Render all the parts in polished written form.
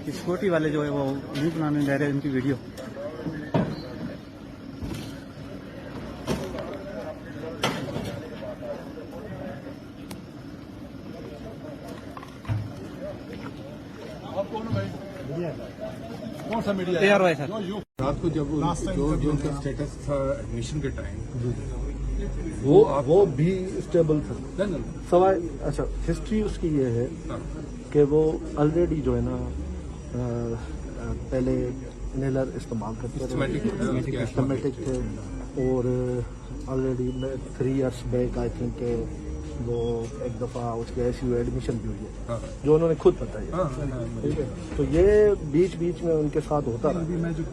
Security वाले जो है वो न्यू बनाने जा रहे हैं उनकी वीडियो। कौन सा मीडिया AR है सर। रात को जब जो उनका स्टेटस था एडमिशन के टाइम वो भी स्टेबल था। सवाल अच्छा हिस्ट्री उसकी ये है कि वो ऑलरेडी जो है ना पहले इनहेलर इस्तेमाल करते थे, सिस्टमेटिक थे, और already 3 years back I think वो एक दफ़ा उसके ICU एडमिशन भी हुई है, जो उन्होंने खुद बताया। ठीक है, तो ये बीच बीच में उनके साथ होता रहा।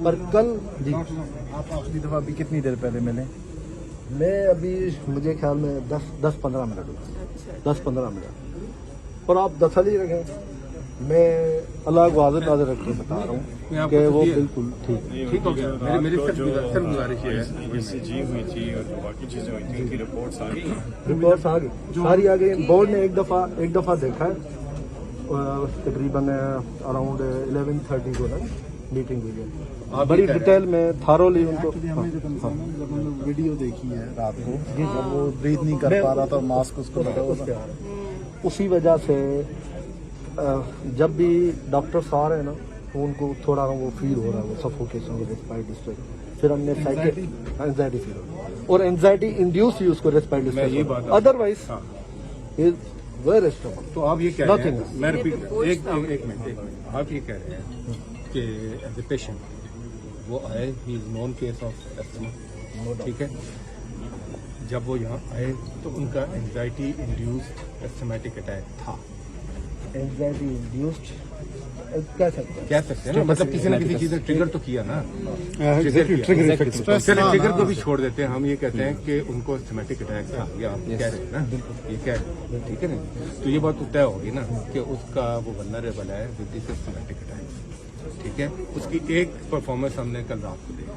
पर कल जी आप आखिरी दफ़ा अभी कितनी देर पहले मिले? मैं अभी मुझे ख्याल में 10-15 मिनट हुआ, 10-15 मिनट। और आप दखल ही रखें, मैं अल्लाह को हाजिर रख के बता रहा हूँ कि वो बिल्कुल ठीक हो गया। मेरी सिर्फ गुजारिश है, ECG हुई थी और बाकी चीजें हुई थी, उनकी रिपोर्ट्स आ गई सारी आ गई। बोर्ड ने एक दफ़ा देखा है, तकरीबन अराउंड 11:30 को ना मीटिंग हुई है, बड़ी डिटेल में थारोली उनको। हमें जो जब हम वीडियो देखी है रात को, जब वो ब्रीथ नहीं कर पा रहा था, मास्क उसको लगा हुआ, उसी वजह से जब भी डॉक्टर्स आ रहे हैं ना तो उनको थोड़ा वो फील हो रहा है, वो सफोकेशन विद रेस्पिरेटरी डिस्ट्रेस। फिर हमने एंजाइटी फील हो रहा है, और एंजाइटी इंड्यूस ही उसको respiratory distress, otherwise is very stable. तो आप ये कह रहे हैं, मैं रिपीट एक मिनट, आप ये कह रहे हैं कि एज ए पेशेंट वो आए, he is non case of asthma, ठीक है, जब वो यहाँ आए तो उनका एंजाइटी इंड्यूस्ड एस्थमेटिक अटैक था। एंजाइटी इंड्यूस्ड कह सकते हैं ना, मतलब किसी न किसी चीज ने ट्रिगर तो किया ना, ट्रिगर को भी छोड़ देते हैं। हम ये कहते हैं कि उनको एस्थमेटिक अटैक था, ये आप कह रहे हैं ना, ये कह रहे हैं, ठीक है ना। तो ये बात तो तय होगी ना कि उसका वो वल्नरेबल है विद दिस एस्थमेटिक अटैक, ठीक है। उसकी एक परफॉर्मेंस हमने कल रात को देखी,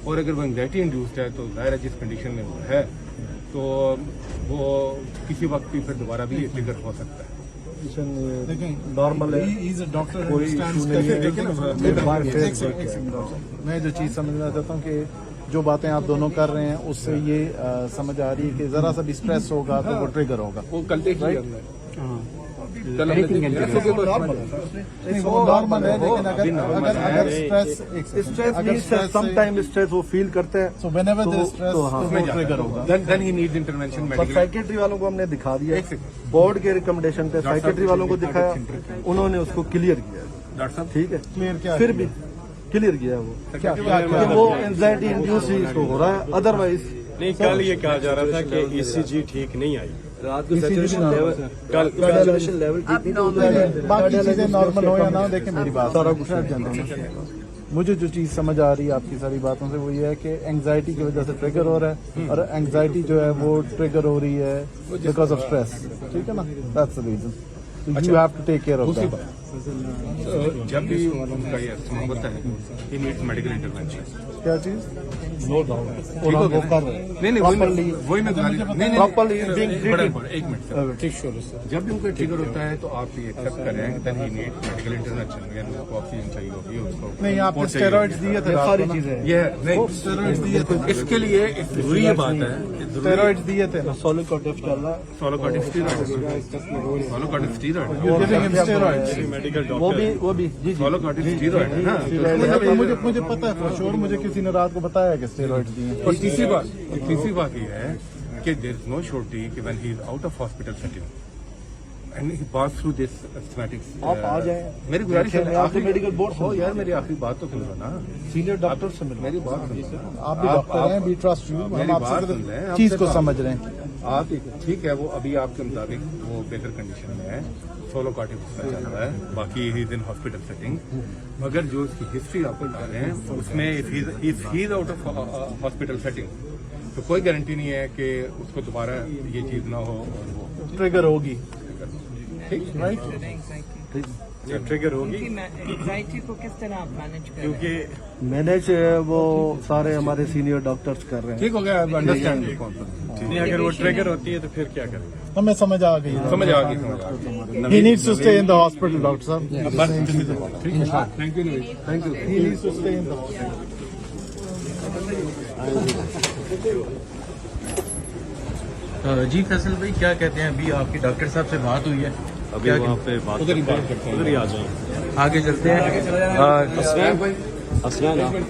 और अगर वो एंग्जाइटी इंड्यूस्ड है तो जाहिर है जिस कंडीशन में वो है तो वो किसी वक्त भी फिर दोबारा भी ट्रिगर हो सकता है। नॉर्मल है, कोई इशू नहीं है। मैं जो चीज़ समझना चाहता हूँ कि जो बातें आप दोनों कर रहे हैं उससे ये समझ आ रही है कि जरा सा भी स्ट्रेस होगा तो वो ट्रिगर होगा। वो कल देखिए नॉर्मल है, लेकिन अगर स्ट्रेस समटाइम स्ट्रेस वो फील करते हैं, सो व्हेनेवर देयर स्ट्रेस वो ट्रिगर होगा, देन ही नीड्स इंटरवेंशन। पर साइकेट्री वालों को हमने दिखा दिया, बोर्ड के रिकमेंडेशन पे साइकेट्री वालों को दिखाया, उन्होंने उसको क्लियर किया। डॉक्टर साहब ठीक है, क्लियर क्या फिर भी क्लियर किया वो कि वो एंजाइटी इंड्यूस ही इसको हो रहा है, अदरवाइज नहीं। कल ये कहा जा रहा था कि ECG ठीक नहीं आई, रात को सैचुरेशन लेवल बाकी चीजें नॉर्मल हो या ना हो, देखें मेरी बात सारा कुछ। मुझे जो चीज समझ आ रही है आपकी सारी बातों से वो ये है कि एंजाइटी की वजह से ट्रिगर हो रहा है, और एंजाइटी जो है वो ट्रिगर हो रही है बिकॉज ऑफ स्ट्रेस, ठीक है ना, that's the reason. You have to take care of that. जब भी उनका ये अस्थमा होता है, ही नीड्स मेडिकल इंटरवेंशन। क्या चीज? नो डाउट, और वो कर रहे हैं नहीं वही मैं प्रॉपर्ली एक मिनट ठीक श्योर। जब भी उनको ट्रिगर होता है तो आप ये एक्सेप्ट करें कि ही नीड्स मेडिकल इंटरवेंशन, उसको ऑक्सीजन चाहिए होगी, उसको नहीं आपने स्टेरॉइड्स दिए थे, सारी चीजें ये नहीं स्टेरॉइड्स दिए थे, इसके लिए जरूरी ये बात है, स्टेरॉइड्स दिए थे, सोलोकोटिव चल रहा है, सोलोकोटिव स्टीरॉइड वो भी जी सोलोकोटिव स्टीरॉइड है ना। मुझे पता है फॉर श्योर, मुझे किसी ने रात को बताया कि स्टेरॉइड्स दिए। और तीसरी बात ये है कि देयर इज नो श्योरिटी कि when he is out of hospital setting and he passed through this schematics. आप आ जाएं। मेरी गुजारिश है, देखें, आप तो आखिरी- मेडिकल बोर्ड से हो यार, मेरी आखिरी बात तो सुन लो ना। सीनियर डॉक्टर से मिलो। मेरी बात सुन लो। आप भी डॉक्टर हैं, बी ट्रस्ट यू, मेरी हम बात सुन आपसे लें, चीज आपसे को बात- समझ रहे हैं। आप ठीक है, वो अभी आपके मुताबिक वो बेहतर कंडीशन में है, सोलो कार्डियोस्कोपी चल रहा है, बाकी he is in hospital setting. मगर जो उसकी हिस्ट्री आप बता रहे हैं उसमें if he is out of hospital setting तो कोई गारंटी नहीं है कि उसको दोबारा ये चीज ना हो और वो ट्रिगर होगी, ठीक राइट? ट्रिगर होगी एंजाइटी को किस तरह आप मैनेज कर रहे हैं? क्योंकि मैनेज वो सारे हमारे सीनियर डॉक्टर्स कर रहे हैं। ठीक हो गया, अंडरस्टैंड नहीं अगर वो ट्रिगर होती है तो फिर क्या करेंगे? हमें समझ आ गई। समझ आ गई। He needs to stay in the hospital, doctor साहब। बस ठीक है, thank you, thank you. He needs to stay in the hospital. जी फैसल भाई, क्या कहते हैं? अभी आपकी डॉक्टर साहब से बात हुई है, अभी वहाँ पे बात उधर ही बात करते हैं, उधर ही आ जाए। आगे चलते हैं। असलान